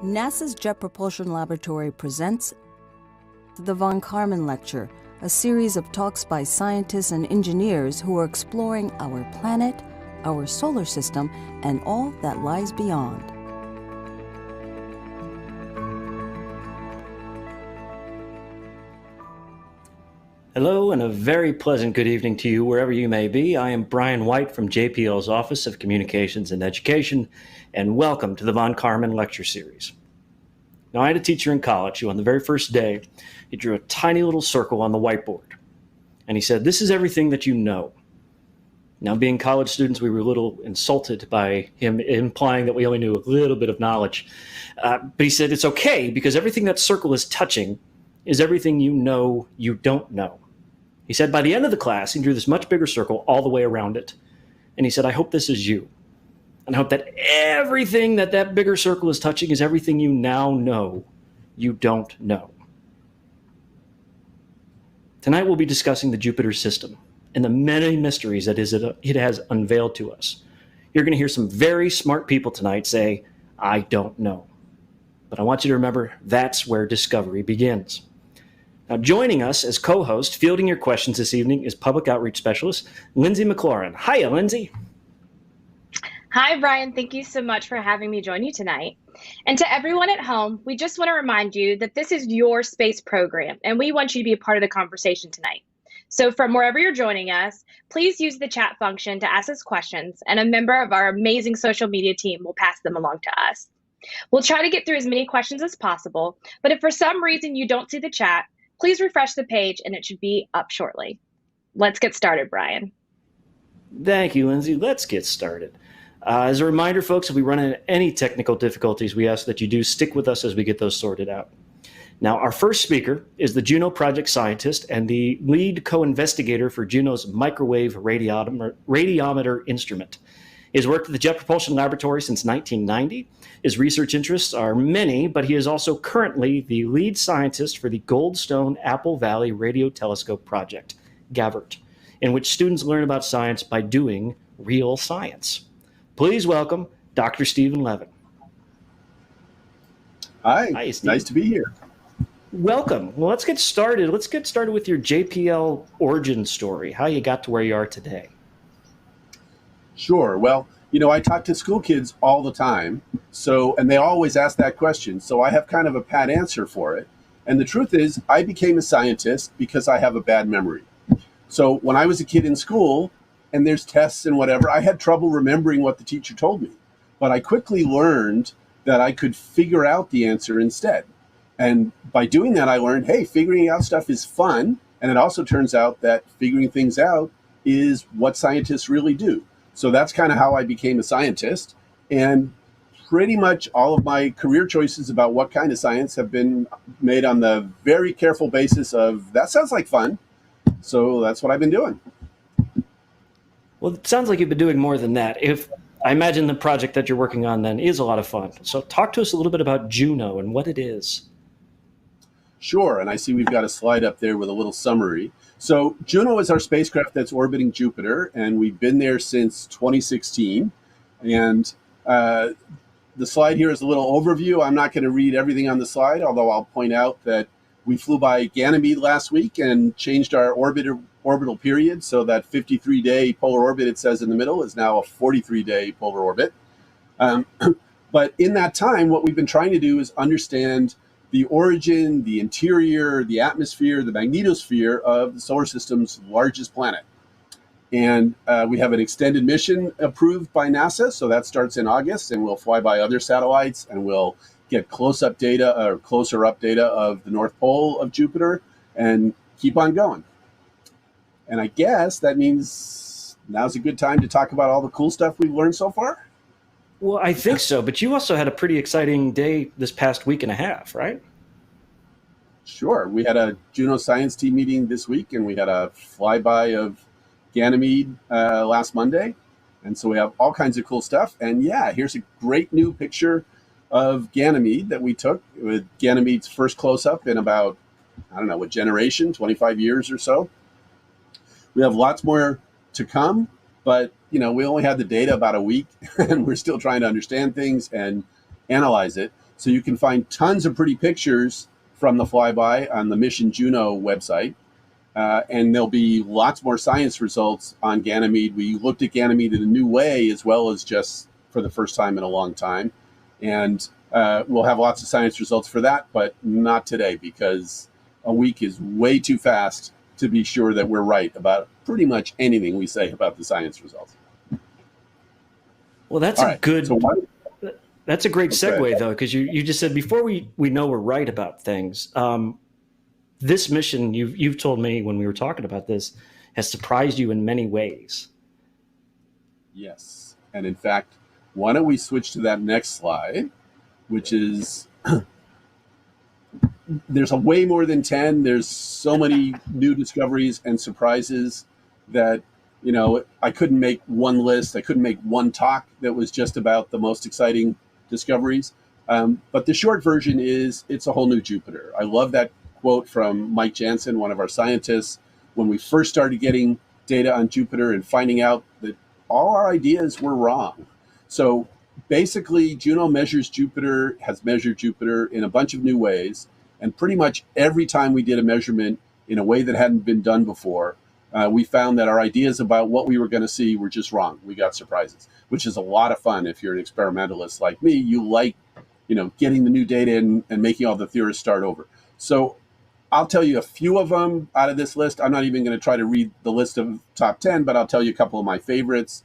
NASA's Jet Propulsion Laboratory presents the Von Karman Lecture, a series of talks by scientists and engineers who are exploring our planet, our solar system, and all that lies beyond. Hello and a very pleasant good evening to you wherever you may be. I am Brian White from JPL's Office of Communications and Education, and welcome to the Von Karman Lecture Series. Now, I had a teacher in college who on the very first day, he drew a tiny little circle on the whiteboard, and he said, "This is everything that you know." Now, being college students, we were a little insulted by him implying that we only knew a little bit of knowledge. But he said, it's okay because everything that circle is touching is everything you know you don't know. He said by the end of the class, he drew this much bigger circle all the way around it. And he said, I hope this is you. And I hope that everything that bigger circle is touching is everything you now know you don't know. Tonight we'll be discussing the Jupiter system and the many mysteries that it has unveiled to us. You're going to hear some very smart people tonight say, I don't know. But I want you to remember that's where discovery begins. Now, joining us as co-host, fielding your questions this evening, is public outreach specialist Lindsay McLaurin. Hiya, Lindsay. Hi, Brian. Thank you so much for having me join you tonight. And to everyone at home, we just want to remind you that this is your space program, and we want you to be a part of the conversation tonight. So from wherever you're joining us, please use the chat function to ask us questions, and a member of our amazing social media team will pass them along to us. We'll try to get through as many questions as possible, but if for some reason you don't see the chat, please refresh the page and it should be up shortly. Let's get started, Brian. Thank you, Lindsay. Let's get started. As a reminder, folks, if we run into any technical difficulties, we ask that you do stick with us as we get those sorted out. Now, our first speaker is the Juno project scientist and the lead co-investigator for Juno's microwave radiometer instrument. He has worked at the Jet Propulsion Laboratory since 1990. His research interests are many, but he is also currently the lead scientist for the Goldstone Apple Valley Radio Telescope Project, GAVRT, in which students learn about science by doing real science. Please welcome Dr. Stephen Levin. Hi, Stephen. Nice to be here. Welcome. Well, let's get started. Let's get started with your JPL origin story, how you got to where you are today. Sure. Well, I talk to school kids all the time, and they always ask that question. So I have kind of a pat answer for it. And the truth is, I became a scientist because I have a bad memory. So when I was a kid in school, and there's tests and whatever, I had trouble remembering what the teacher told me. But I quickly learned that I could figure out the answer instead. And by doing that, I learned, hey, figuring out stuff is fun. And it also turns out that figuring things out is what scientists really do. So that's kind of how I became a scientist. And pretty much all of my career choices about what kind of science have been made on the very careful basis of, that sounds like fun. So that's what I've been doing. Well, it sounds like you've been doing more than that. I imagine the project that you're working on then is a lot of fun. So talk to us a little bit about Juno and what it is. Sure, and I see we've got a slide up there with a little summary. So Juno is our spacecraft that's orbiting Jupiter, and we've been there since 2016. And the slide here is a little overview. I'm not going to read everything on the slide, although I'll point out that we flew by Ganymede last week and changed our orbital period. So that 53-day polar orbit it says in the middle is now a 43-day polar orbit. But in that time, what we've been trying to do is understand the origin, the interior, the atmosphere, the magnetosphere of the solar system's largest planet. And we have an extended mission approved by NASA, so that starts in August, and we'll fly by other satellites, and we'll get closer up data of the North Pole of Jupiter, and keep on going. And I guess that means now's a good time to talk about all the cool stuff we've learned so far. Well, I think so, but you also had a pretty exciting day this past week and a half, right? Sure. We had a Juno science team meeting this week, and we had a flyby of Ganymede last Monday. And so we have all kinds of cool stuff. And yeah, here's a great new picture of Ganymede that we took with Ganymede's first close-up in about, a generation, 25 years or so. We have lots more to come, but we only had the data about a week and we're still trying to understand things and analyze it. So you can find tons of pretty pictures from the flyby on the Mission Juno website. And there'll be lots more science results on Ganymede. We looked at Ganymede in a new way, as well as just for the first time in a long time. And we'll have lots of science results for that, but not today, because a week is way too fast to be sure that we're right about pretty much anything we say about the science results. Well, that's All a right. good. So That's a great Okay. segue, though, because you just said before we know we're right about things. This mission, you've told me when we were talking about this, has surprised you in many ways. Yes. And in fact, why don't we switch to that next slide, which is there's a way more than 10. There's so many new discoveries and surprises that, I couldn't make one list. I couldn't make one talk that was just about the most exciting discoveries. But the short version is it's a whole new Jupiter. I love that quote from Mike Jansen, one of our scientists, when we first started getting data on Jupiter and finding out that all our ideas were wrong. So basically, Juno has measured Jupiter in a bunch of new ways. And pretty much every time we did a measurement in a way that hadn't been done before, we found that our ideas about what we were going to see were just wrong. We got surprises, which is a lot of fun. If you're an experimentalist like me, you like, getting the new data and making all the theorists start over. So I'll tell you a few of them out of this list. I'm not even going to try to read the list of top 10, but I'll tell you a couple of my favorites.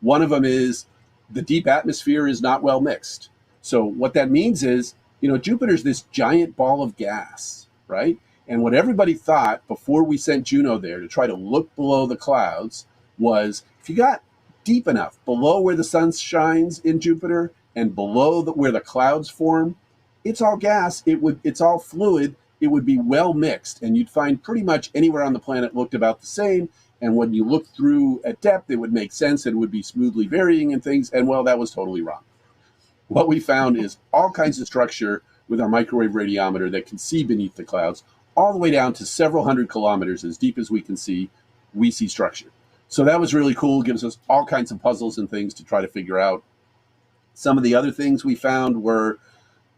One of them is the deep atmosphere is not well mixed. So what that means is, Jupiter's this giant ball of gas, right? And what everybody thought before we sent Juno there to try to look below the clouds was if you got deep enough below where the sun shines in Jupiter and below where the clouds form, it's all gas. It's all fluid. It would be well mixed, and you'd find pretty much anywhere on the planet looked about the same. And when you look through at depth, it would make sense and would be smoothly varying and things. And well, that was totally wrong. What we found is all kinds of structure with our microwave radiometer that can see beneath the clouds, all the way down to several hundred kilometers, as deep as we can see, we see structure. So that was really cool. It gives us all kinds of puzzles and things to try to figure out. Some of the other things we found were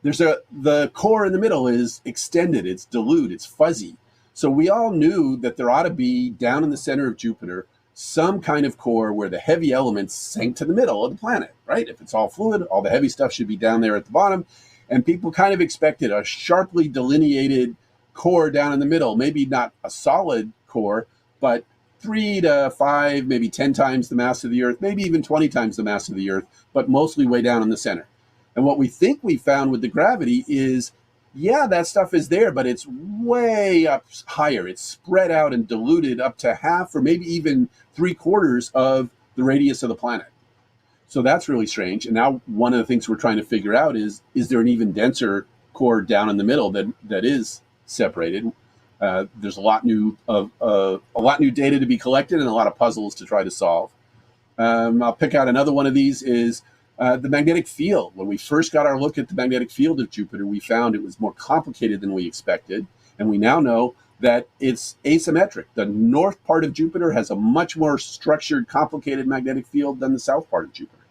the core in the middle is extended, it's dilute, it's fuzzy. So we all knew that there ought to be down in the center of Jupiter some kind of core where the heavy elements sank to the middle of the planet, right? If it's all fluid, all the heavy stuff should be down there at the bottom. And people kind of expected a sharply delineated core down in the middle, maybe not a solid core, but 3 to 5, maybe 10 times the mass of the Earth, maybe even 20 times the mass of the Earth, but mostly way down in the center. And what we think we found with the gravity is, yeah, that stuff is there, but it's way up higher. It's spread out and diluted up to half or maybe even 3/4 of the radius of the planet. So that's really strange. And now one of the things we're trying to figure out is there an even denser core down in the middle that is separated? There's a lot new data to be collected and a lot of puzzles to try to solve. I'll pick out another one of these is the magnetic field. When we first got our look at the magnetic field of Jupiter, we found it was more complicated than we expected. And we now know that it's asymmetric. The north part of Jupiter has a much more structured, complicated magnetic field than the south part of Jupiter.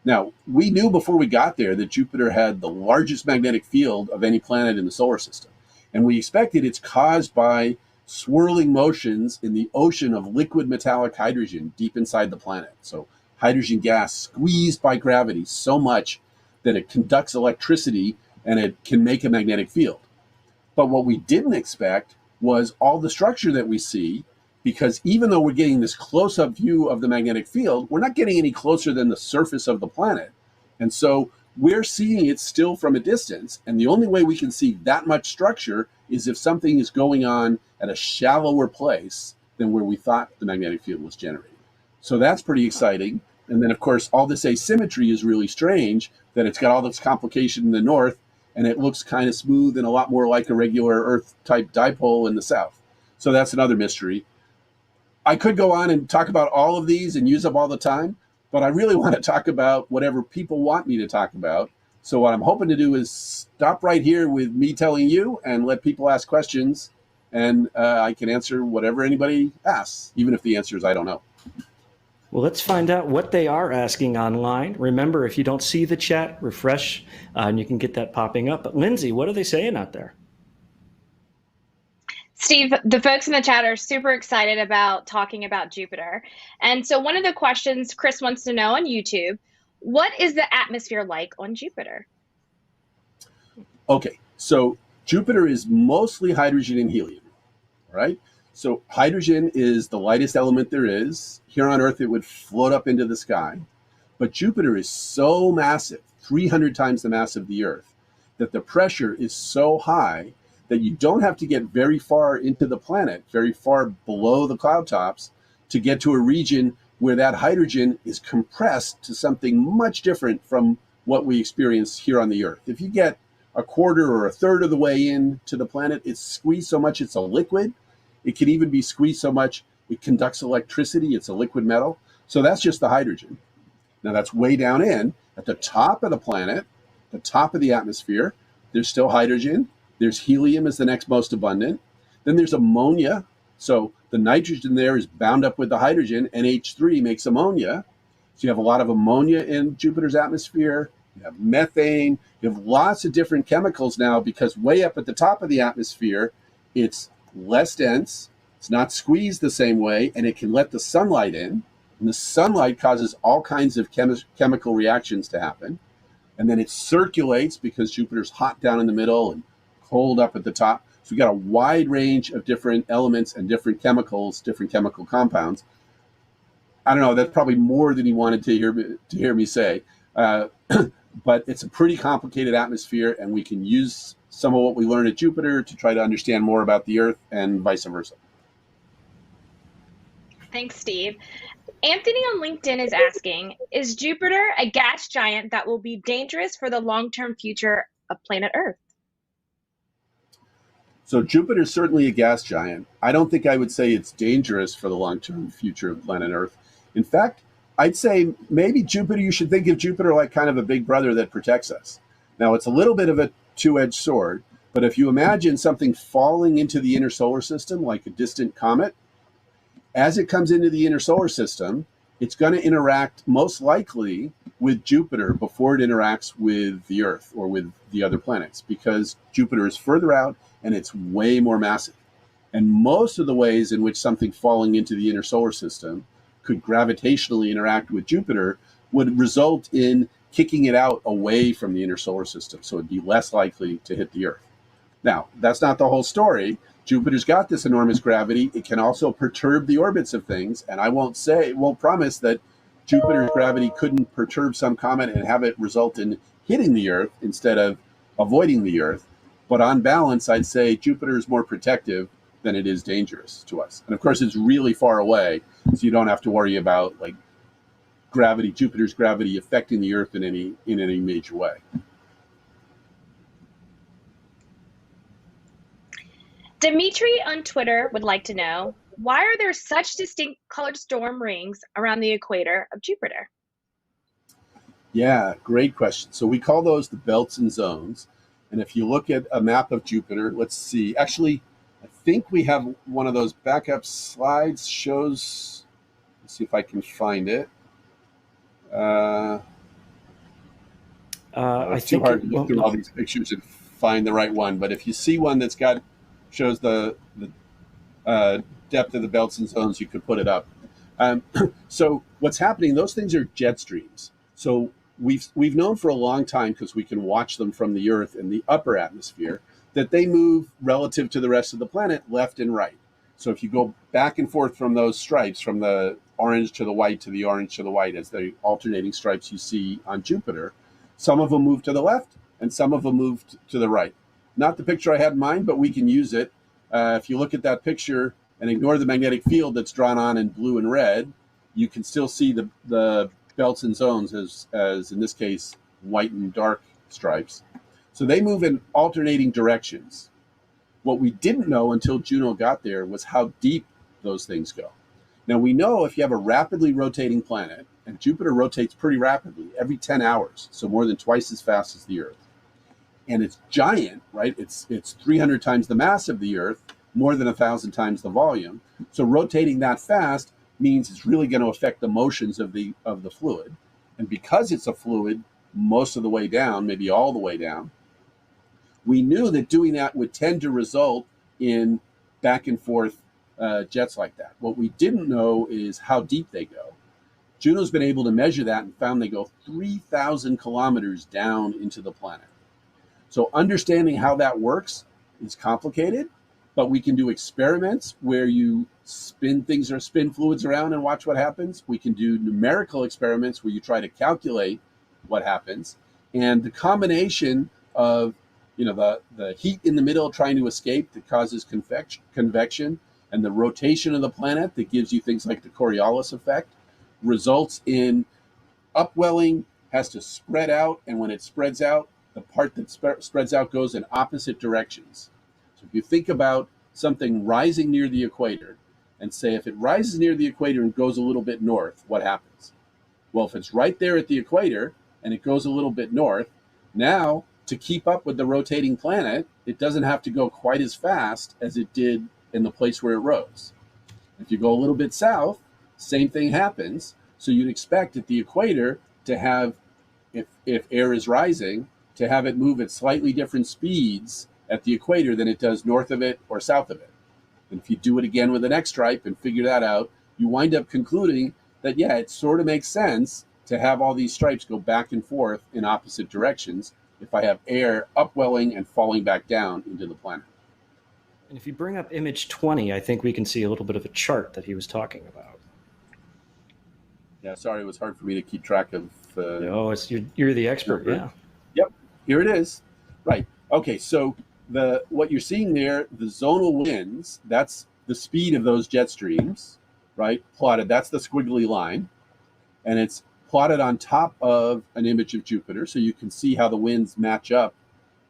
Now, we knew before we got there that Jupiter had the largest magnetic field of any planet in the solar system. And we expected it's caused by swirling motions in the ocean of liquid metallic hydrogen deep inside the planet. So hydrogen gas squeezed by gravity so much that it conducts electricity and it can make a magnetic field. But what we didn't expect was all the structure that we see, because even though we're getting this close-up view of the magnetic field, we're not getting any closer than the surface of the planet. And so we're seeing it still from a distance. And the only way we can see that much structure is if something is going on at a shallower place than where we thought the magnetic field was generated. So that's pretty exciting. And then, of course, all this asymmetry is really strange, that it's got all this complication in the north, and it looks kind of smooth and a lot more like a regular Earth-type dipole in the south. So that's another mystery. I could go on and talk about all of these and use up all the time, but I really want to talk about whatever people want me to talk about. So what I'm hoping to do is stop right here with me telling you and let people ask questions, and I can answer whatever anybody asks, even if the answer is I don't know. Well, let's find out what they are asking online. Remember, if you don't see the chat, refresh, and you can get that popping up. But Lindsay, what are they saying out there? Steve, the folks in the chat are super excited about talking about Jupiter. And so one of the questions Chris wants to know on YouTube, what is the atmosphere like on Jupiter? Okay, so Jupiter is mostly hydrogen and helium, right? So hydrogen is the lightest element there is. Here on Earth, it would float up into the sky. But Jupiter is so massive, 300 times the mass of the Earth, that the pressure is so high that you don't have to get very far into the planet, very far below the cloud tops, to get to a region where that hydrogen is compressed to something much different from what we experience here on the Earth. If you get a quarter or a third of the way into the planet, it's squeezed so much it's a liquid. It can even be squeezed so much it conducts electricity. It's a liquid metal. So that's just the hydrogen. Now that's way down in. At the top of the planet, the top of the atmosphere, there's still hydrogen. There's helium is the next most abundant. Then there's ammonia. So the nitrogen there is bound up with the hydrogen. NH3 makes ammonia. So you have a lot of ammonia in Jupiter's atmosphere. You have methane. You have lots of different chemicals now because way up at the top of the atmosphere, it's less dense. It's not squeezed the same way, and it can let the sunlight in. And the sunlight causes all kinds of chemical reactions to happen. And then it circulates because Jupiter's hot down in the middle and cold up at the top. So we've got a wide range of different elements and different chemicals, different chemical compounds. I don't know, that's probably more than you wanted to hear me say. But it's a pretty complicated atmosphere, and we can use some of what we learned at Jupiter to try to understand more about the Earth and vice versa. Thanks, Steve. Anthony on LinkedIn is asking, is Jupiter a gas giant that will be dangerous for the long-term future of planet Earth? So Jupiter is certainly a gas giant. I don't think I would say it's dangerous for the long-term future of planet Earth. In fact, I'd say maybe Jupiter, you should think of Jupiter like kind of a big brother that protects us. Now, it's a little bit of a two-edged sword, but if you imagine something falling into the inner solar system, like a distant comet, as it comes into the inner solar system, it's going to interact most likely with Jupiter before it interacts with the Earth or with the other planets, because Jupiter is further out and it's way more massive. And most of the ways in which something falling into the inner solar system could gravitationally interact with Jupiter would result in kicking it out away from the inner solar system. So it'd be less likely to hit the Earth. Now, that's not the whole story. Jupiter's got this enormous gravity. It can also perturb the orbits of things. And I won't promise that Jupiter's gravity couldn't perturb some comet and have it result in hitting the Earth instead of avoiding the Earth. But on balance, I'd say Jupiter is more protective than it is dangerous to us. And of course, it's really far away, so you don't have to worry about like gravity, Jupiter's gravity affecting the Earth in any major way. Dimitri on Twitter would like to know, why are there such distinct colored storm rings around the equator of Jupiter? Yeah, great question. So we call those the belts and zones. And if you look at a map of Jupiter, let's see. Actually, I think we have one of those backup slides shows. Let's see if I can find it. I it's think too hard to look through all these pictures and find the right one. But if you see one that's shows the depth of the belts and zones, you could put it up. So what's happening? Those things are jet streams. So we've known for a long time, because we can watch them from the Earth in the upper atmosphere, that they move relative to the rest of the planet, left and right. So if you go back and forth from those stripes, from the orange to the white to the orange to the white, as the alternating stripes you see on Jupiter, some of them move to the left and some of them move to the right. Not the picture I had in mind, but we can use it. If you look at that picture and ignore the magnetic field that's drawn on in blue and red, you can still see the belts and zones as in this case, white and dark stripes. So they move in alternating directions. What we didn't know until Juno got there was how deep those things go. Now we know if you have a rapidly rotating planet, and Jupiter rotates pretty rapidly every 10 hours, so more than twice as fast as the Earth. And it's giant, right? It's 300 times the mass of the Earth, more than 1,000 times the volume. So rotating that fast means it's really going to affect the motions of the fluid. And because it's a fluid most of the way down, maybe all the way down, we knew that doing that would tend to result in back and forth jets like that. What we didn't know is how deep they go. Juno's been able to measure that and found they go 3,000 kilometers down into the planet. So understanding how that works is complicated, but we can do experiments where you spin things or spin fluids around and watch what happens. We can do numerical experiments where you try to calculate what happens. And the combination of the heat in the middle trying to escape that causes convection and the rotation of the planet that gives you things like the Coriolis effect results in upwelling has to spread out. And when it spreads out, the part that spreads out goes in opposite directions. So if you think about something rising near the equator and say if it rises near the equator and goes a little bit north, what happens? Well, if it's right there at the equator and it goes a little bit north, now to keep up with the rotating planet, it doesn't have to go quite as fast as it did in the place where it rose. If you go a little bit south, same thing happens. So you'd expect at the equator to have, if air is rising, to have it move at slightly different speeds at the equator than it does north of it or south of it. And if you do it again with an X stripe and figure that out, you wind up concluding that, yeah, it sort of makes sense to have all these stripes go back and forth in opposite directions if I have air upwelling and falling back down into the planet. And if you bring up image 20, I think we can see a little bit of a chart that he was talking about. Yeah, sorry, it was hard for me to keep track of. No, you're the expert, yeah. Yep, here it is. Right. Okay, so what you're seeing there, the zonal winds, that's the speed of those jet streams, right? Plotted, that's the squiggly line. And it's plotted on top of an image of Jupiter, so you can see how the winds match up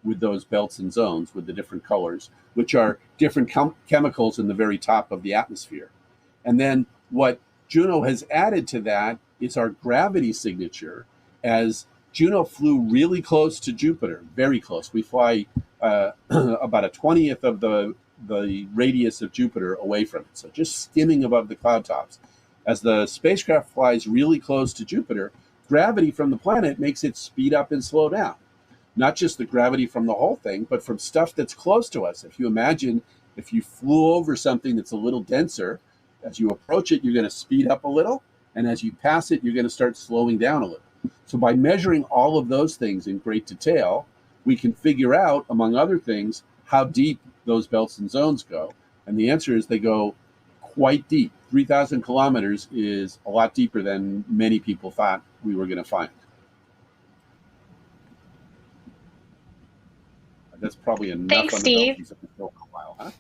with those belts and zones with the different colors, which are different chemicals in the very top of the atmosphere. And then what Juno has added to that is our gravity signature. As Juno flew really close to Jupiter, very close. We fly about a 20th of the radius of Jupiter away from it, so just skimming above the cloud tops. As the spacecraft flies really close to Jupiter, gravity from the planet makes it speed up and slow down. Not just the gravity from the whole thing, but from stuff that's close to us. If you imagine, if you flew over something that's a little denser, as you approach it, you're going to speed up a little. And as you pass it, you're going to start slowing down a little. So by measuring all of those things in great detail, we can figure out, among other things, how deep those belts and zones go. And the answer is they go quite deep. 3,000 kilometers is a lot deeper than many people thought we were going to find. That's probably enough. Thanks, Steve. For a while, huh?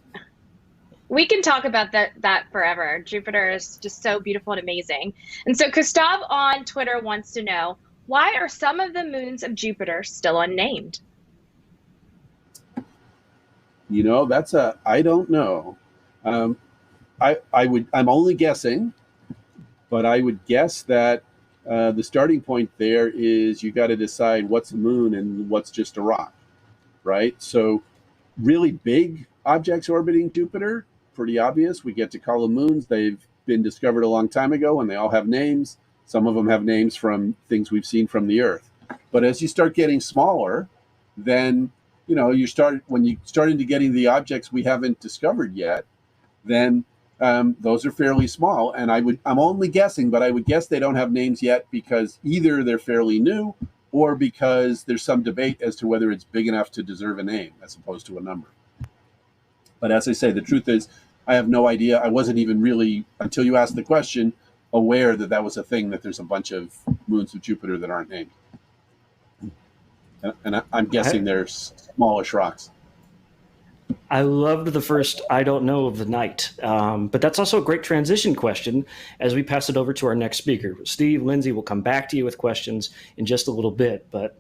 We can talk about that forever. Jupiter is just so beautiful and amazing. And so Gustav on Twitter wants to know, why are some of the moons of Jupiter still unnamed? I don't know. I'm only guessing, but I would guess that the starting point there is you got to decide what's a moon and what's just a rock, right? So really big objects orbiting Jupiter, pretty obvious. We get to call them moons. They've been discovered a long time ago and they all have names. Some of them have names from things we've seen from the Earth. But as you start getting smaller, then, when you start into getting the objects we haven't discovered yet, then those are fairly small. And I'm only guessing, but I would guess they don't have names yet because either they're fairly new or because there's some debate as to whether it's big enough to deserve a name as opposed to a number. But as I say, the truth is, I have no idea. I wasn't even really, until you asked the question, aware that was a thing, that there's a bunch of moons of Jupiter that aren't named. And I'm guessing they're smallish rocks. I loved the first I don't know of the night, but that's also a great transition question as we pass it over to our next speaker. Steve, Lindsay, will come back to you with questions in just a little bit, but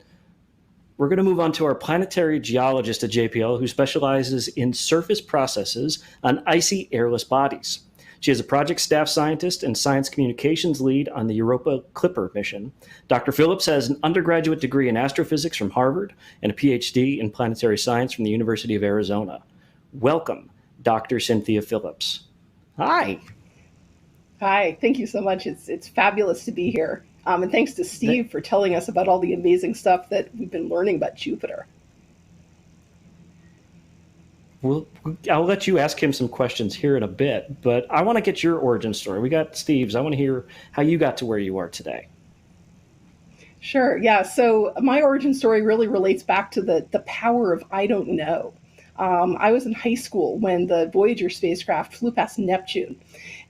we're going to move on to our planetary geologist at JPL who specializes in surface processes on icy airless bodies. She is a project staff scientist and science communications lead on the Europa Clipper mission. Dr. Phillips has an undergraduate degree in astrophysics from Harvard and a PhD in planetary science from the University of Arizona. Welcome, Dr. Cynthia Phillips. Hi. Hi, thank you so much. It's fabulous to be here. And thanks to Th- Steve for telling us about all the amazing stuff that we've been learning about Jupiter. Well, I'll let you ask him some questions here in a bit, but I want to get your origin story. We got Steve's. I want to hear how you got to where you are today. Sure. Yeah. So my origin story really relates back to the power of I don't know. I was in high school when the Voyager spacecraft flew past Neptune.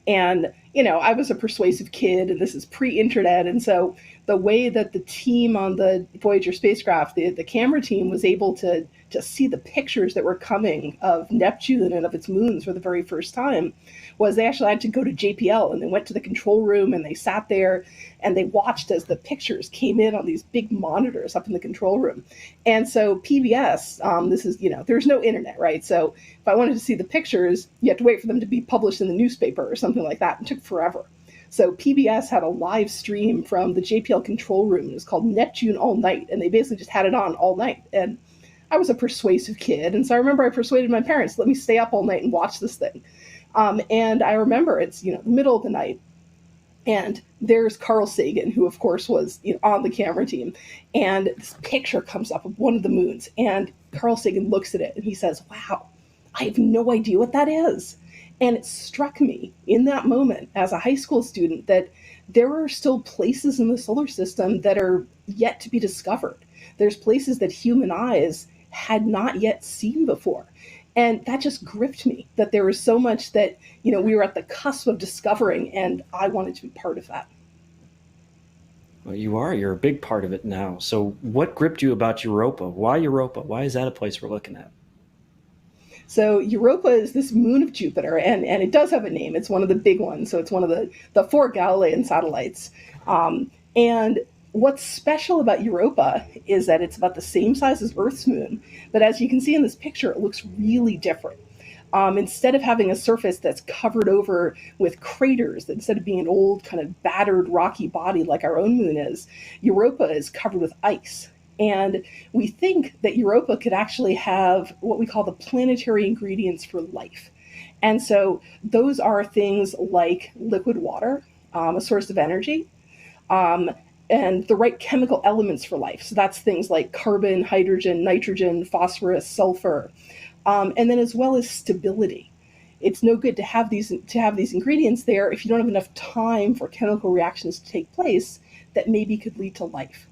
And, I was a persuasive kid, and this is pre internet. And so the way that the team on the Voyager spacecraft, the camera team, was able to see the pictures that were coming of Neptune and of its moons for the very first time was they actually had to go to JPL, and they went to the control room and they sat there and they watched as the pictures came in on these big monitors up in the control room. And so PBS, this is, there's no internet, right? So if I wanted to see the pictures, you had to wait for them to be published in the newspaper or something like that. It took forever. So PBS had a live stream from the JPL control room. It was called Neptune All Night, and they basically just had it on all night. And I was a persuasive kid, and so I remember I persuaded my parents, let me stay up all night and watch this thing. And I remember it's the middle of the night, and there's Carl Sagan, who of course was on the camera team, and this picture comes up of one of the moons, and Carl Sagan looks at it and he says, "Wow, I have no idea what that is." And it struck me in that moment as a high school student that there are still places in the solar system that are yet to be discovered. There's places that human eyes had not yet seen before. And that just gripped me, that there was so much that, we were at the cusp of discovering, and I wanted to be part of that. Well, you are. You're a big part of it now. So what gripped you about Europa? Why Europa? Why is that a place we're looking at? So Europa is this moon of Jupiter, and it does have a name. It's one of the big ones. So it's one of the four Galilean satellites. And what's special about Europa is that it's about the same size as Earth's moon, but as you can see in this picture, it looks really different. Instead of having a surface that's covered over with craters, instead of being an old kind of battered rocky body like our own moon is, Europa is covered with ice. And we think that Europa could actually have what we call the planetary ingredients for life. And so those are things like liquid water, a source of energy, and the right chemical elements for life. So that's things like carbon, hydrogen, nitrogen, phosphorus, sulfur, and then as well as stability. It's no good to have these ingredients there if you don't have enough time for chemical reactions to take place that maybe could lead to life.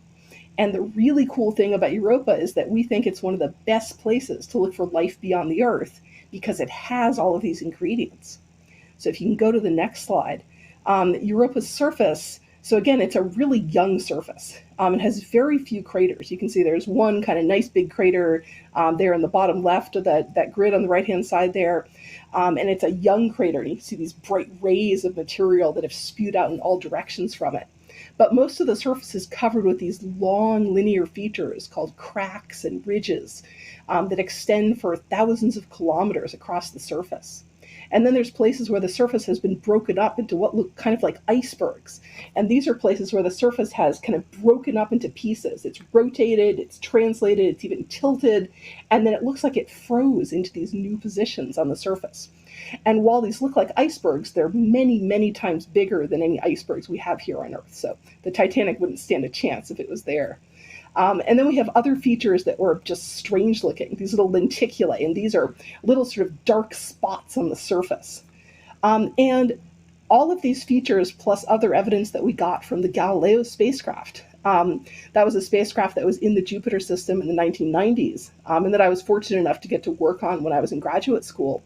And the really cool thing about Europa is that we think it's one of the best places to look for life beyond the Earth because it has all of these ingredients. So if you can go to the next slide, Europa's surface, so again, it's a really young surface. It has very few craters. You can see there's one kind of nice big crater there in the bottom left of that grid on the right-hand side there. And it's a young crater. And you can see these bright rays of material that have spewed out in all directions from it. But most of the surface is covered with these long linear features called cracks and ridges that extend for thousands of kilometers across the surface. And then there's places where the surface has been broken up into what look kind of like icebergs. And these are places where the surface has kind of broken up into pieces. It's rotated, it's translated, it's even tilted, and then it looks like it froze into these new positions on the surface. And while these look like icebergs, they're many, many times bigger than any icebergs we have here on Earth. So the Titanic wouldn't stand a chance if it was there. And then we have other features that were just strange looking, these little lenticulae, and these are little sort of dark spots on the surface. And all of these features, plus other evidence that we got from the Galileo spacecraft. That was a spacecraft that was in the Jupiter system in the 1990s, and that I was fortunate enough to get to work on when I was in graduate school.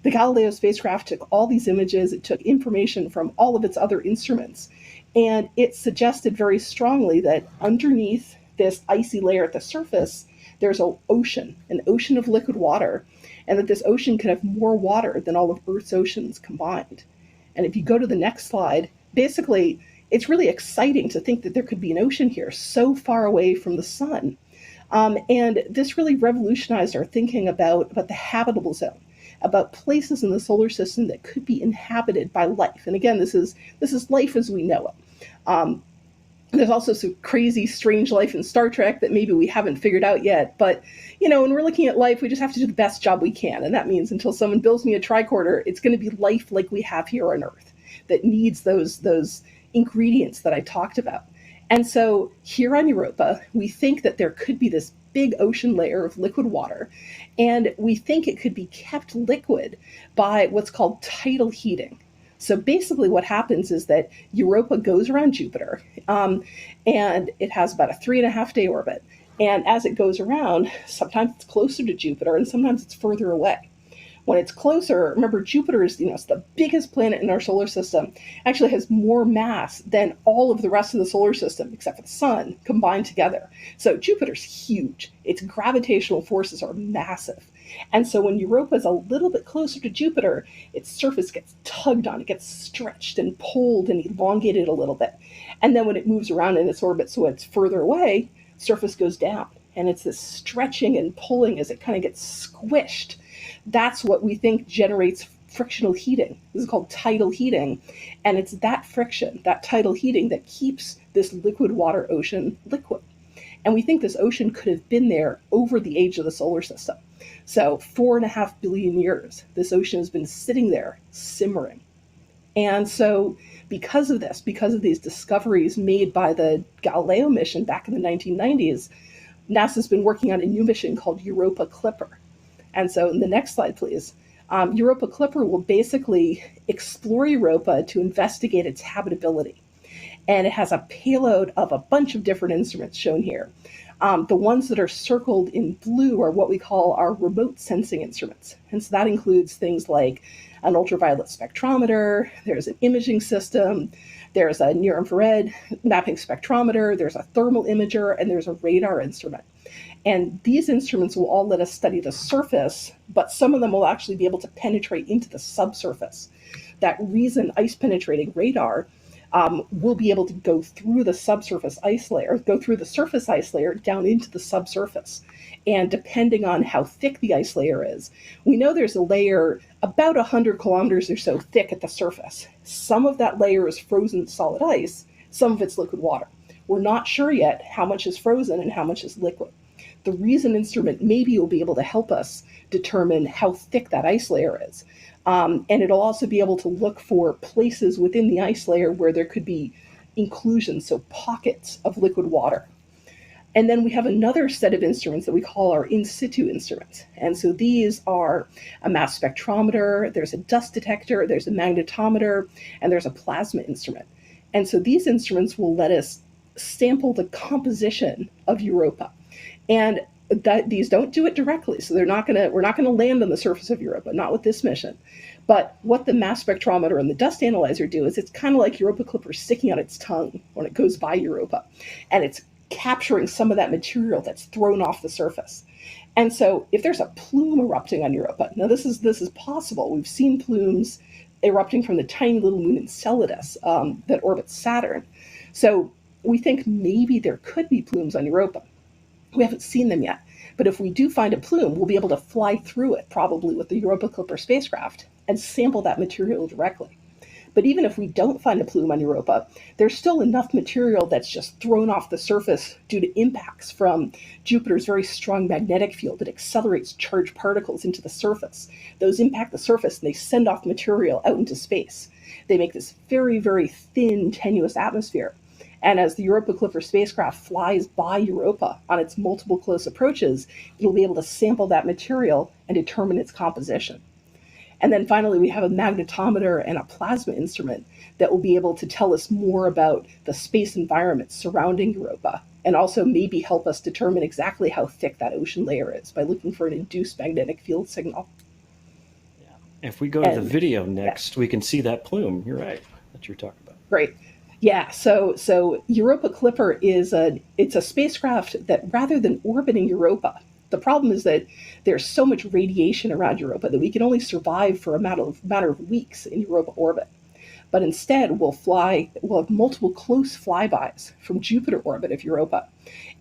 The Galileo spacecraft took all these images, it took information from all of its other instruments, and it suggested very strongly that underneath this icy layer at the surface, there's an ocean of liquid water, and that this ocean could have more water than all of Earth's oceans combined. And if you go to the next slide, basically, it's really exciting to think that there could be an ocean here so far away from the sun. And this really revolutionized our thinking about the habitable zone, about places in the solar system that could be inhabited by life. And again, this is life as we know it. There's also some crazy, strange life in Star Trek that maybe we haven't figured out yet. But, when we're looking at life, we just have to do the best job we can. And that means until someone builds me a tricorder, it's going to be life like we have here on Earth. that needs those ingredients that I talked about. And so here on Europa, we think that there could be this big ocean layer of liquid water, and we think it could be kept liquid by what's called tidal heating. So basically, what happens is that Europa goes around Jupiter, and it has about a 3.5 day orbit. And as it goes around, sometimes it's closer to Jupiter, and sometimes it's further away. When it's closer, remember Jupiter is, it's the biggest planet in our solar system, actually has more mass than all of the rest of the solar system, except for the sun, combined together. So Jupiter's huge. Its gravitational forces are massive. And so when Europa is a little bit closer to Jupiter, its surface gets tugged on, it gets stretched and pulled and elongated a little bit. And then when it moves around in its orbit so it's further away, surface goes down. And it's this stretching and pulling as it kind of gets squished. That's what we think generates frictional heating. This is called tidal heating. And it's that friction, that tidal heating, that keeps this liquid water ocean liquid. And we think this ocean could have been there over the age of the solar system. So 4.5 billion years, this ocean has been sitting there simmering. And so because of this, because of these discoveries made by the Galileo mission back in the 1990s, NASA's been working on a new mission called Europa Clipper. And so in the next slide, please, Europa Clipper will basically explore Europa to investigate its habitability. And it has a payload of a bunch of different instruments shown here. The ones that are circled in blue are what we call our remote sensing instruments. And so that includes things like an ultraviolet spectrometer, there's an imaging system, there's a near-infrared mapping spectrometer, there's a thermal imager, and there's a radar instrument. And these instruments will all let us study the surface, but some of them will actually be able to penetrate into the subsurface. That reason ice-penetrating radar will be able to go through the subsurface ice layer, go through the surface ice layer down into the subsurface. And depending on how thick the ice layer is, we know there's a layer about 100 kilometers or so thick at the surface. Some of that layer is frozen solid ice, some of it's liquid water. We're not sure yet how much is frozen and how much is liquid. The reason instrument maybe will be able to help us determine how thick that ice layer is. And it'll also be able to look for places within the ice layer where there could be inclusions, so pockets of liquid water. And then we have another set of instruments that we call our in situ instruments. And so these are a mass spectrometer, there's a dust detector, there's a magnetometer, and there's a plasma instrument. And so these instruments will let us sample the composition of Europa. And these don't do it directly, so we're not going to land on the surface of Europa, not with this mission. But what the mass spectrometer and the dust analyzer do is it's kind of like Europa Clipper sticking out its tongue when it goes by Europa, and it's capturing some of that material that's thrown off the surface. And so if there's a plume erupting on Europa, now this is possible. We've seen plumes erupting from the tiny little moon Enceladus that orbits Saturn. So we think maybe there could be plumes on Europa. We haven't seen them yet, but if we do find a plume, we'll be able to fly through it, probably with the Europa Clipper spacecraft, and sample that material directly. But even if we don't find a plume on Europa, there's still enough material that's just thrown off the surface due to impacts from Jupiter's very strong magnetic field that accelerates charged particles into the surface. Those impact the surface and they send off material out into space. They make this very, very thin, tenuous atmosphere. And as the Europa Clipper spacecraft flies by Europa on its multiple close approaches, it'll be able to sample that material and determine its composition. And then finally, we have a magnetometer and a plasma instrument that will be able to tell us more about the space environment surrounding Europa, and also maybe help us determine exactly how thick that ocean layer is by looking for an induced magnetic field signal. Yeah. If we go to the video next, we can see that plume. You're right, that you're talking about. Great. Yeah, so Europa Clipper it's a spacecraft that rather than orbiting Europa, the problem is that there's so much radiation around Europa that we can only survive for a matter of weeks in Europa orbit. But instead, we'll have multiple close flybys from Jupiter orbit of Europa.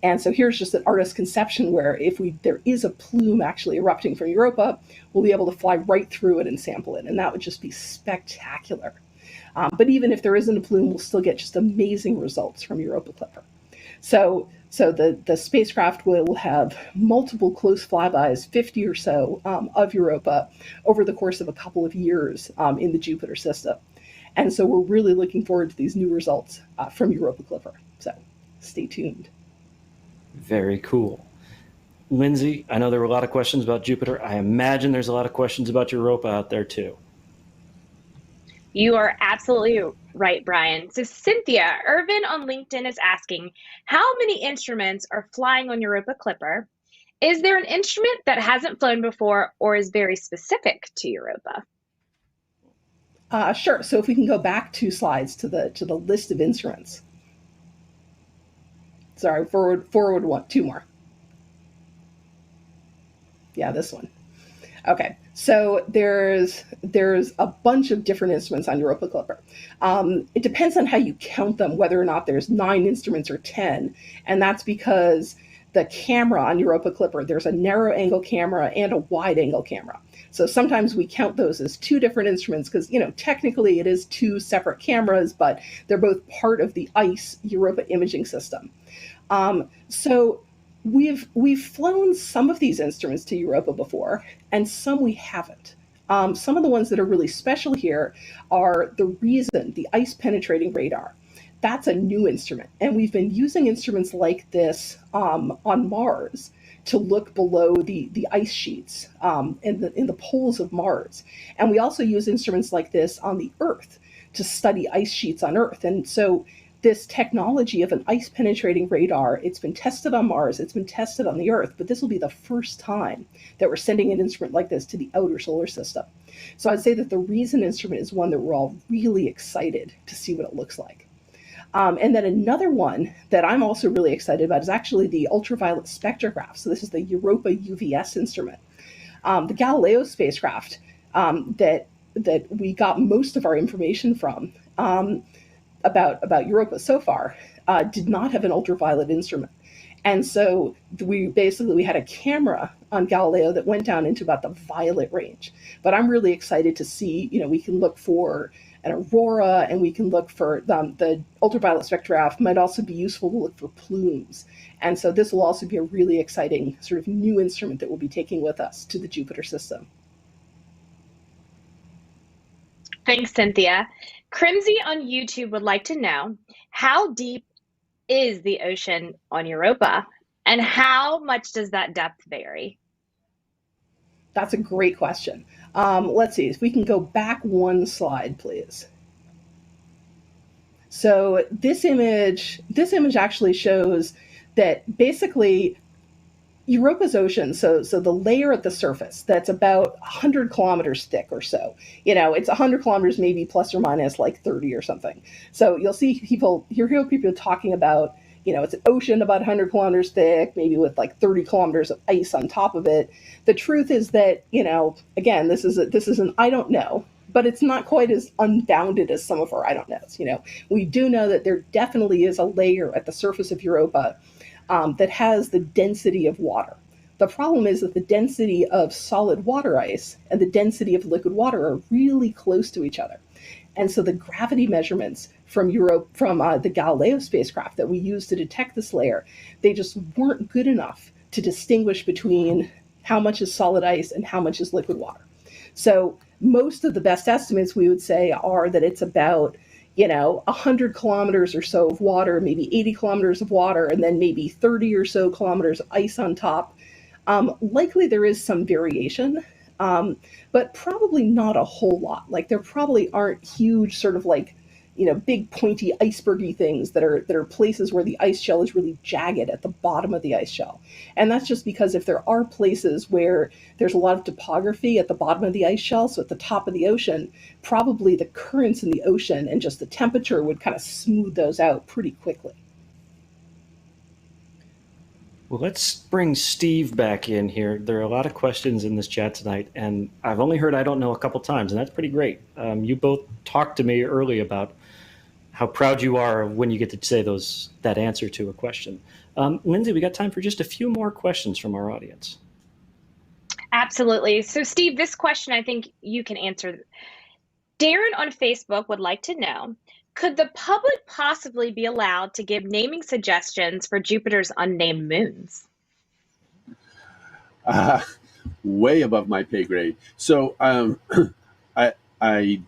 And so here's just an artist's conception where if there is a plume actually erupting from Europa, we'll be able to fly right through it and sample it. And that would just be spectacular. But even if there isn't a plume, we'll still get just amazing results from Europa Clipper. So the spacecraft will have multiple close flybys, 50 or so, of Europa over the course of a couple of years in the Jupiter system. And so we're really looking forward to these new results from Europa Clipper. So stay tuned. Very cool. Lindsay, I know there were a lot of questions about Jupiter. I imagine there's a lot of questions about Europa out there too. You are absolutely right, Brian. So Cynthia Irvin on LinkedIn is asking, how many instruments are flying on Europa Clipper? Is there an instrument that hasn't flown before or is very specific to Europa? Sure. So if we can go back 2 slides to the list of instruments. Sorry, forward one, 2 more. Yeah, this one. Okay, so there's a bunch of different instruments on Europa Clipper. It depends on how you count them, whether or not there's 9 instruments or 10, and that's because the camera on Europa Clipper, there's a narrow angle camera and a wide angle camera. So sometimes we count those as 2 different instruments because, technically it is 2 separate cameras, but they're both part of the ICE Europa imaging system. So we've flown some of these instruments to Europa before, and some we haven't. Some of the ones that are really special here are the Reason, the ice penetrating radar. That's a new instrument, and we've been using instruments like this on Mars to look below the ice sheets in the poles of Mars. And we also use instruments like this on the Earth to study ice sheets on Earth. And so this technology of an ice penetrating radar, it's been tested on Mars, it's been tested on the Earth, but this will be the first time that we're sending an instrument like this to the outer solar system. So I'd say that the Reason instrument is one that we're all really excited to see what it looks like. And then another one that I'm also really excited about is actually the ultraviolet spectrograph. So this is the Europa UVS instrument. The Galileo spacecraft that we got most of our information from about Europa so far did not have an ultraviolet instrument. And so we had a camera on Galileo that went down into about the violet range. But I'm really excited to see, we can look for an aurora, and we can look for the ultraviolet spectrograph might also be useful to look for plumes. And so this will also be a really exciting sort of new instrument that we'll be taking with us to the Jupiter system. Thanks, Cynthia. Crimsy on YouTube would like to know, how deep is the ocean on Europa, and how much does that depth vary? That's a great question. Let's see if we can go back 1 slide, please. So this image actually shows that basically Europa's ocean, so the layer at the surface, that's about 100 kilometers thick or so. It's 100 kilometers, maybe plus or minus like 30 or something. So you'll see people talking about, it's an ocean about 100 kilometers thick, maybe with like 30 kilometers of ice on top of it. The truth is that, again, this is an I don't know, but it's not quite as unbounded as some of our I don't knows. We do know that there definitely is a layer at the surface of Europa that has the density of water. The problem is that the density of solid water ice and the density of liquid water are really close to each other. And so the gravity measurements from the Galileo spacecraft that we used to detect this layer, they just weren't good enough to distinguish between how much is solid ice and how much is liquid water. So most of the best estimates, we would say, are that it's about 100 kilometers or so of water, maybe 80 kilometers of water, and then maybe 30 or so kilometers of ice on top. Likely there is some variation, but probably not a whole lot. Like there probably aren't huge sort of like, big pointy icebergy things that are places where the ice shell is really jagged at the bottom of the ice shell. And that's just because if there are places where there's a lot of topography at the bottom of the ice shell, so at the top of the ocean, probably the currents in the ocean and just the temperature would kind of smooth those out pretty quickly. Well, let's bring Steve back in here. There are a lot of questions in this chat tonight, and I've only heard I don't know a couple times, and that's pretty great. You both talked to me early about how proud you are when you get to say that answer to a question. Lindsay, we got time for just a few more questions from our audience. Absolutely. So Steve, this question I think you can answer. Darren on Facebook would like to know, could the public possibly be allowed to give naming suggestions for Jupiter's unnamed moons? Way above my pay grade. So I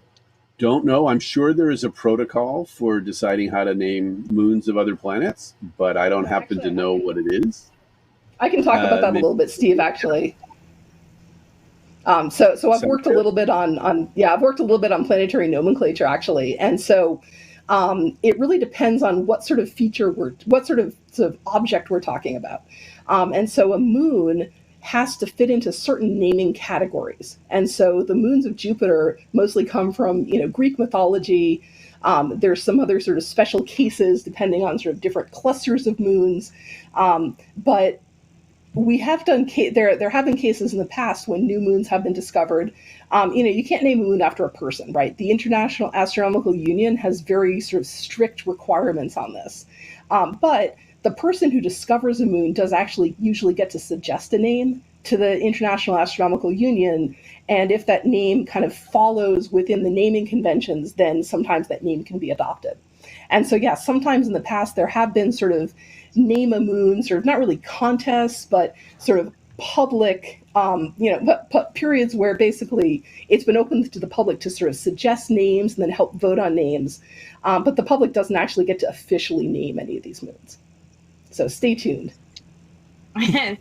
Don't know. I'm sure there is a protocol for deciding how to name moons of other planets, but I don't happen to know what it is. I can talk about that a Maybe little bit, Steve, actually. So I've sounds worked a good. little bit I've worked a little bit on planetary nomenclature actually, and so it really depends on what sort of what sort of object we're talking about, and so a moon has to fit into certain naming categories, and so the moons of Jupiter mostly come from Greek mythology. There's some other sort of special cases depending on sort of different clusters of moons, but we have done there have been cases in the past when new moons have been discovered. You can't name a moon after a person, right? The International Astronomical Union has very sort of strict requirements on this, but the person who discovers a moon does actually usually get to suggest a name to the International Astronomical Union, and if that name kind of follows within the naming conventions, then sometimes that name can be adopted. And so, yeah, sometimes in the past there have been sort of name a moon, sort of not really contests, but sort of public, but periods where basically it's been open to the public to sort of suggest names and then help vote on names. But the public doesn't actually get to officially name any of these moons. So stay tuned.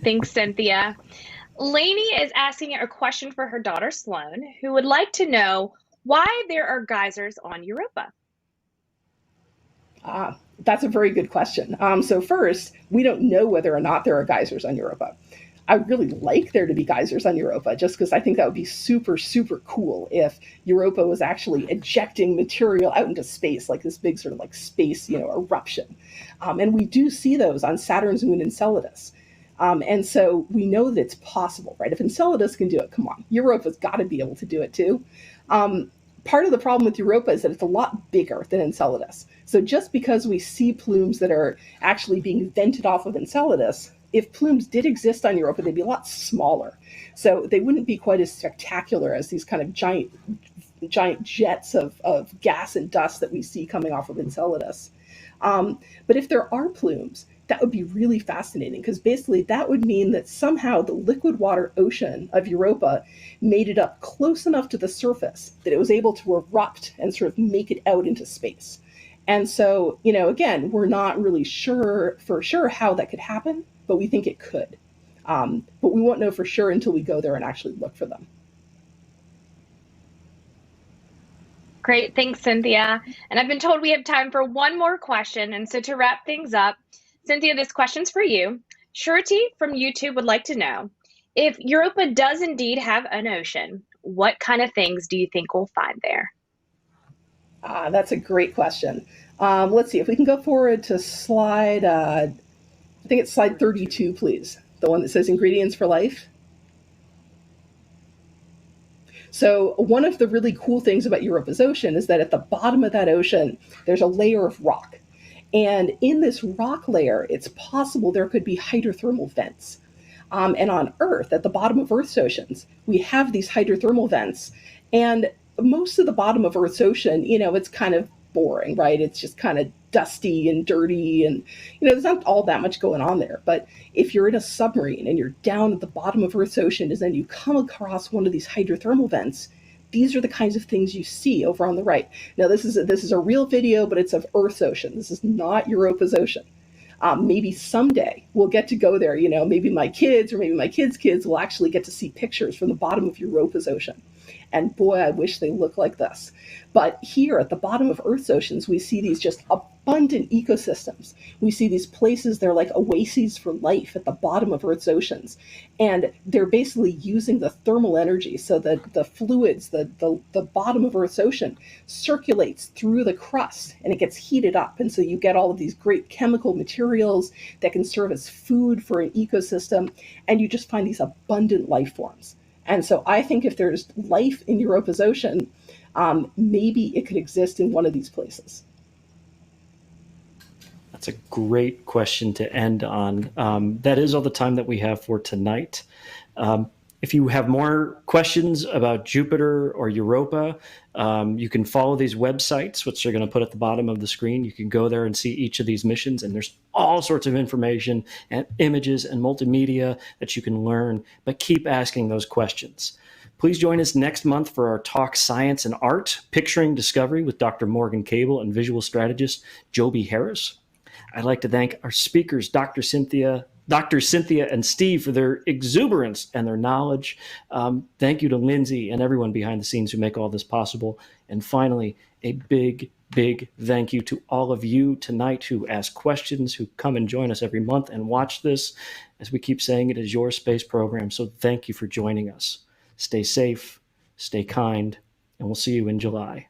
Thanks, Cynthia. Lainey is asking a question for her daughter, Sloan, who would like to know why there are geysers on Europa. That's a very good question. So first, we don't know whether or not there are geysers on Europa. I would really like there to be geysers on Europa, just because I think that would be super, super cool if Europa was actually ejecting material out into space, like this big sort of like space, eruption. And we do see those on Saturn's moon Enceladus. And so we know that it's possible, right? If Enceladus can do it, come on, Europa's got to be able to do it too. Part of the problem with Europa is that it's a lot bigger than Enceladus. So just because we see plumes that are actually being vented off of Enceladus, if plumes did exist on Europa, they'd be a lot smaller. So they wouldn't be quite as spectacular as these kind of giant jets of gas and dust that we see coming off of Enceladus. But if there are plumes, that would be really fascinating, because basically that would mean that somehow the liquid water ocean of Europa made it up close enough to the surface that it was able to erupt and sort of make it out into space. And so, again, we're not really sure how that could happen, but we think it could. But we won't know for sure until we go there and actually look for them. Great. Thanks, Cynthia. And I've been told we have time for one more question. And so to wrap things up, Cynthia, this question's for you. Surety from YouTube would like to know, if Europa does indeed have an ocean, what kind of things do you think we'll find there? That's a great question. Let's see if we can go forward to slide, I think it's slide 32, please. The one that says ingredients for life. So one of the really cool things about Europa's ocean is that at the bottom of that ocean, there's a layer of rock. And in this rock layer, it's possible there could be hydrothermal vents. And on Earth, at the bottom of Earth's oceans, we have these hydrothermal vents. And most of the bottom of Earth's ocean, it's kind of boring, right? It's just kind of dusty and dirty, and there's not all that much going on there. But if you're in a submarine and you're down at the bottom of Earth's ocean, and then you come across one of these hydrothermal vents, these are the kinds of things you see over on the right. Now, this is a real video, but it's of Earth's ocean. This is not Europa's ocean. Maybe someday we'll get to go there. Maybe my kids or maybe my kids' kids will actually get to see pictures from the bottom of Europa's ocean. And boy, I wish they looked like this. But here at the bottom of Earth's oceans, we see these just abundant ecosystems. We see these places, they're like oases for life at the bottom of Earth's oceans. And they're basically using the thermal energy. So that the fluids, the bottom of Earth's ocean circulates through the crust and it gets heated up. And so you get all of these great chemical materials that can serve as food for an ecosystem. And you just find these abundant life forms. And so I think if there's life in Europa's ocean, maybe it could exist in one of these places. That's a great question to end on. That is all the time that we have for tonight. If you have more questions about Jupiter or Europa, you can follow these websites, which they're going to put at the bottom of the screen. You can go there and see each of these missions, and there's all sorts of information and images and multimedia that you can learn, but keep asking those questions. Please join us next month for our talk Science and Art, Picturing Discovery with Dr. Morgan Cable and visual strategist Joby Harris. I'd like to thank our speakers, Dr. Cynthia and Steve, for their exuberance and their knowledge. Thank you to Lindsay and everyone behind the scenes who make all this possible. And finally, a big thank you to all of you tonight who ask questions, who come and join us every month and watch this. As we keep saying, it is your space program, so thank you for joining us. Stay safe, stay kind, and we'll see you in July.